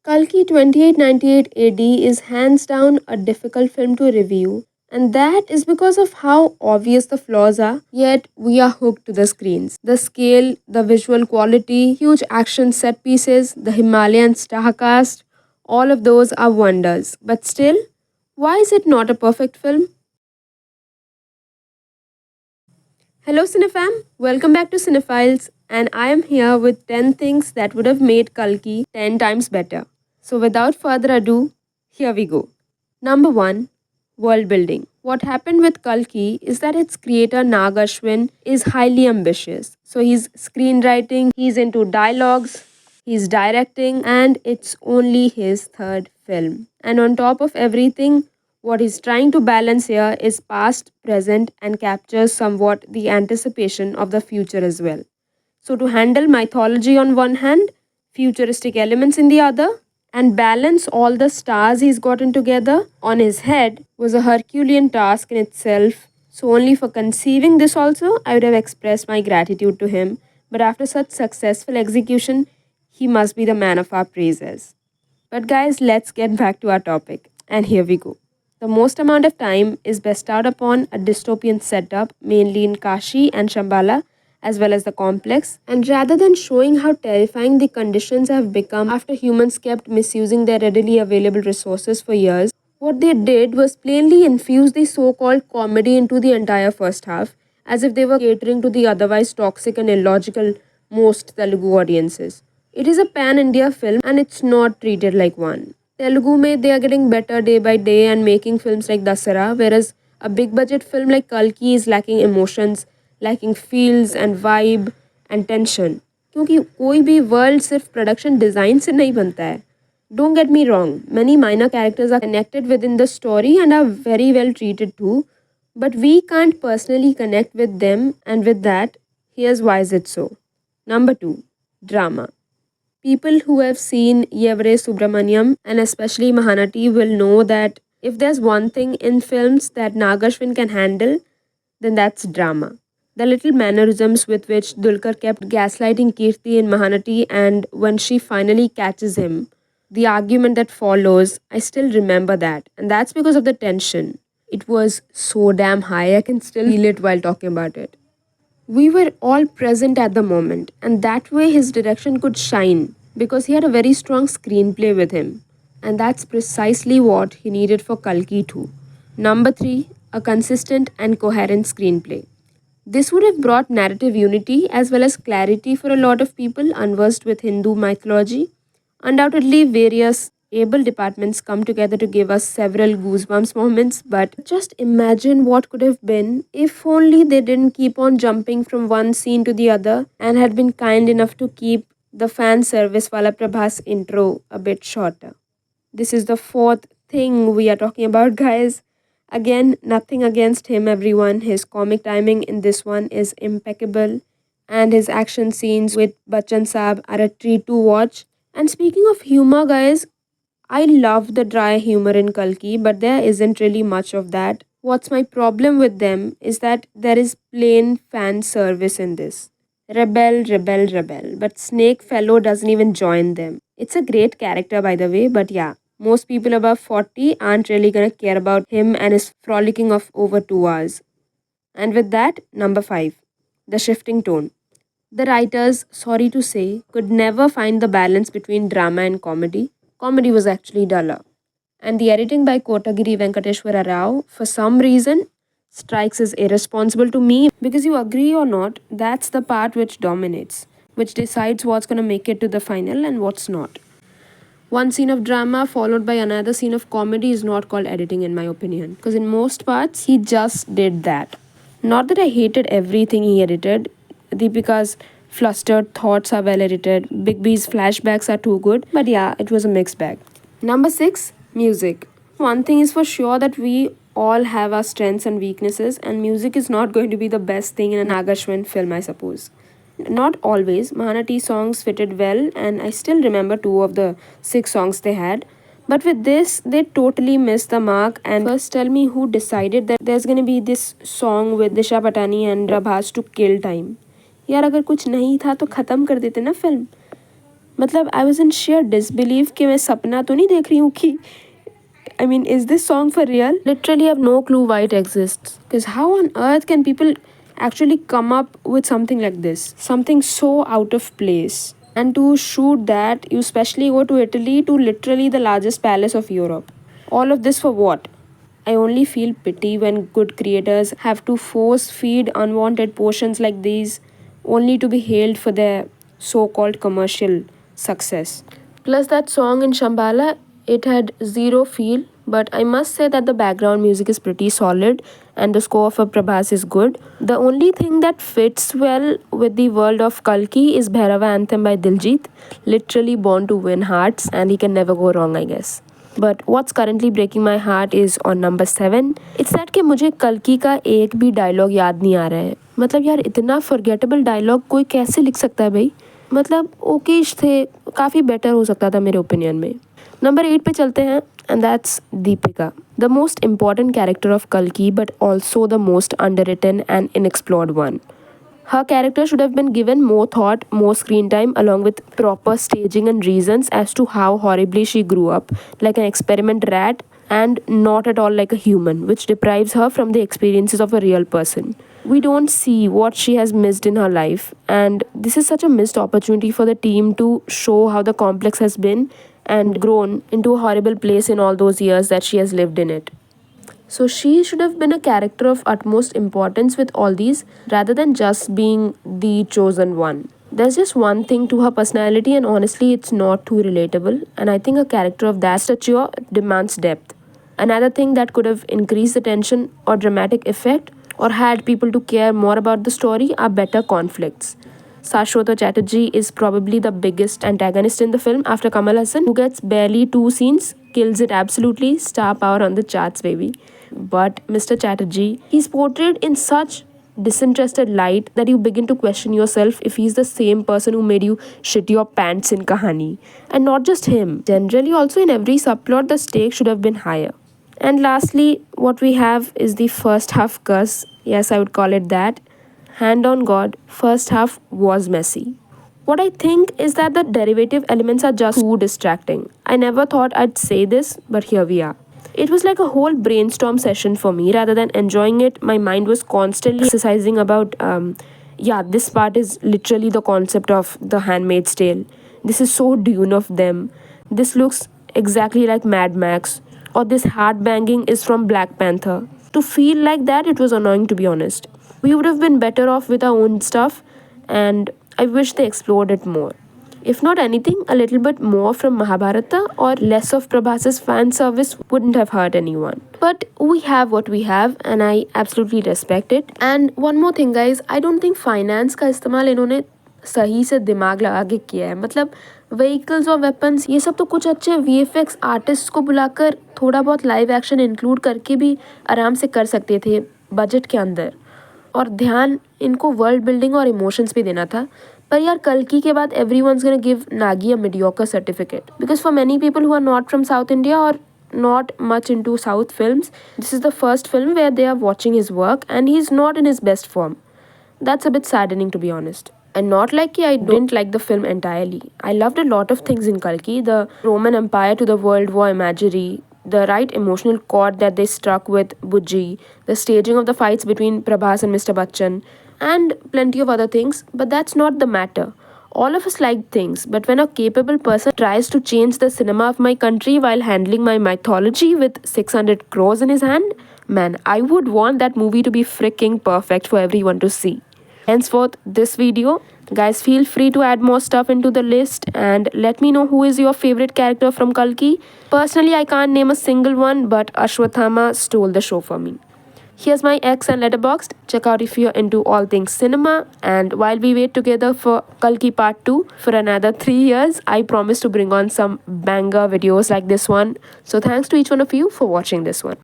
Kalki 2898 AD is hands down a difficult film to review, and that is because of how obvious the flaws are, yet we are hooked to the screens. The scale, the visual quality, huge action set pieces, the Himalayan star cast, all of those are wonders. But still, why is it not a perfect film? Hello, Cinefam. Welcome back to Cinephiles, and I am here with 10 things that would have made Kalki 10 times better. So, without further ado, here we go. Number 1, world building. What happened with Kalki is that its creator Nag Ashwin is highly ambitious. So, he's screenwriting, he's into dialogues, he's directing, and it's only his third film. And on top of everything, what he's trying to balance here is past, present, and captures somewhat the anticipation of the future as well. So, to handle mythology on one hand, futuristic elements in the other, and balance all the stars he's gotten together on his head was a Herculean task in itself. So, only for conceiving this, also, I would have expressed my gratitude to him. But after such successful execution, he must be the man of our praises. But guys, let's get back to our topic. And here we go. The most amount of time is bestowed upon a dystopian setup, mainly in Kashi and Shambhala, as well as the complex. And rather than showing how terrifying the conditions have become after humans kept misusing their readily available resources for years, what they did was plainly infuse the so called comedy into the entire first half, as if they were catering to the otherwise toxic and illogical most Telugu audiences. It is a pan India film and it's not treated like one. Telugu mein they are getting better day by day and making films like Dasara, whereas a big budget film like Kalki is lacking emotions, lacking feels and vibe and tension. क्योंकि कोई भी world सिर्फ production design से नहीं बनता है. Don't get me wrong, many minor characters are connected within the story and are very well treated too, but we can't personally connect with them, and with that, here's why is it so. Number 2, drama. People who have seen Yevare Subramaniam and especially Mahanati will know that if there's one thing in films that Nag Ashwin can handle, then that's drama. The little mannerisms with which Dulkar kept gaslighting Kirti in Mahanati, and when she finally catches him, the argument that follows, I still remember that. And that's because of the tension. It was so damn high, I can still feel it while talking about it. We were all present at the moment, and that way his direction could shine because he had a very strong screenplay with him. And that's precisely what he needed for Kalki too. Number 3, a consistent and coherent screenplay. This would have brought narrative unity as well as clarity for a lot of people unversed with Hindu mythology. Undoubtedly, various able departments come together to give us several goosebumps moments, but just imagine what could have been if only they didn't keep on jumping from one scene to the other and had been kind enough to keep the fan service wala Prabhas intro a bit shorter. This is the fourth thing we are talking about, guys. Again, nothing against him, everyone. His comic timing in this one is impeccable, and his action scenes with Bachchan Saab are a treat to watch. And speaking of humor, guys, I love the dry humor in Kalki, but there isn't really much of that. What's my problem with them is that there is plain fan service in this. Rebel, rebel, rebel. But Snake Fellow doesn't even join them. It's a great character, by the way, but yeah, most people above 40 aren't really gonna care about him and his frolicking of over 2 hours. And with that, number 5, the shifting tone. The writers, sorry to say, could never find the balance between drama and comedy. Comedy was actually duller. And the editing by Kotagiri Venkateshwara Rao, for some reason, strikes as irresponsible to me because you agree or not, that's the part which dominates, which decides what's going to make it to the final and what's not. One scene of drama followed by another scene of comedy is not called editing, in my opinion, because in most parts, he just did that. Not that I hated everything he edited. Deepika's flustered thoughts are well edited. Big B's flashbacks are too good. But yeah, it was a mixed bag. Number 6, music. One thing is for sure that we all have our strengths and weaknesses, and music is not going to be the best thing in a Nag Ashwin film, I suppose. Not always. Mahanati songs fitted well, and I still remember 2 of the 6 songs they had. But with this, they totally missed the mark. And first, tell me who decided that there's gonna be this song with Disha Patani and Prabhas to kill time. यार अगर कुछ नहीं था तो ख़त्म कर देते ना फिल्म. मतलब I was in sheer disbelief कि मैं सपना तो नहीं देख रही हूँ कि I mean, is this song for real? Literally have no clue why it exists. Because how on earth can people actually come up with something like this? Something so out of place. And to shoot that, you specially go to Italy, to literally the largest palace of Europe. All of this for what? I only feel pity when good creators have to force feed unwanted portions like these only to be hailed for their so called commercial success. Plus, that song in Shambhala, it had zero feel, but I must say that the background music is pretty solid and the score for Prabhas is good. The only thing that fits well with the world of Kalki is Bhairava Anthem by Diljit, literally born to win hearts, and he can never go wrong, I guess. But what's currently breaking my heart is on number 7. It's that कि मुझे कल्कि का एक भी dialogue याद नहीं आ रहा है. मतलब यार इतना फॉरगेटेबल डायलॉग कोई कैसे लिख सकता है भाई. मतलब ओकेश थे, काफ़ी बेटर हो सकता था मेरे ओपिनियन में. नंबर 8 पे चलते हैं and that's Deepika, the most important character of Kalki but also the most underwritten and inexplored one. Her character should have been given more thought, more screen time, along with proper staging and reasons as to how horribly she grew up, like an experiment rat and not at all like a human, which deprives her from the experiences of a real person. We don't see what she has missed in her life, and this is such a missed opportunity for the team to show how the complex has been and grown into a horrible place in all those years that she has lived in it. So she should have been a character of utmost importance with all these rather than just being the chosen one. There's just one thing to her personality, and honestly, it's not too relatable. And I think a character of that stature demands depth. Another thing that could have increased the tension or dramatic effect or had people to care more about the story are better conflicts. Saswata Chatterjee is probably the biggest antagonist in the film after Kamal Hassan, who gets barely 2 scenes, kills it absolutely, star power on the charts, baby. But Mr. Chatterjee, he's portrayed in such disinterested light that you begin to question yourself if he's the same person who made you shit your pants in Kahani. And not just him, generally, also in every subplot, the stakes should have been higher. And lastly, what we have is the first half curse. Yes, I would call it that. Hand on God, first half was messy. What I think is that the derivative elements are just too distracting. I never thought I'd say this, but here we are. It was like a whole brainstorm session for me. Rather than enjoying it, my mind was constantly exercising about, this part is literally the concept of The Handmaid's Tale. This is so Dune of them. This looks exactly like Mad Max. Or this heart banging is from Black Panther. To feel like that, it was annoying, to be honest. We would have been better off with our own stuff, and I wish they explored it more. If not anything, a little bit more from Mahabharata or less of Prabhas's fan service wouldn't have hurt anyone. But we have what we have, and I absolutely respect it. And one more thing, guys, I don't think finance का इस्तेमाल इन्होंने सही से दिमाग लगा के किया है. मतलब व्हीकल्स और वेपन्स ये सब तो कुछ अच्छे VFX आर्टिस्ट को बुलाकर थोड़ा बहुत लाइव एक्शन इंक्लूड करके भी आराम से कर सकते थे बजट के अंदर, और ध्यान इनको वर्ल्ड बिल्डिंग और इमोशंस पे देना था. पर यार कल्कि के बाद everyone's gonna give Nagi a mediocre certificate, because for many people who are not from South India or not much into South films, this is the first film where they are watching his work and he's not in his best form. That's a bit saddening, to be honest. And not like I didn't like the film entirely. I loved a lot of things in Kalki. The Roman Empire to the World War imagery, the right emotional chord that they struck with Bujji, the staging of the fights between Prabhas and Mr. Bachchan, and plenty of other things. But that's not the matter. All of us like things, but when a capable person tries to change the cinema of my country while handling my mythology with 600 crores in his hand, man, I would want that movie to be freaking perfect for everyone to see. Henceforth, this video, guys, feel free to add more stuff into the list and let me know who is your favorite character from Kalki. Personally, I can't name a single one, but Ashwathama stole the show for me. Here's my X and Letterboxd. Check out if you're into all things cinema. And while we wait together for Kalki Part 2 for another 3 years, I promise to bring on some banger videos like this one. So thanks to each one of you for watching this one.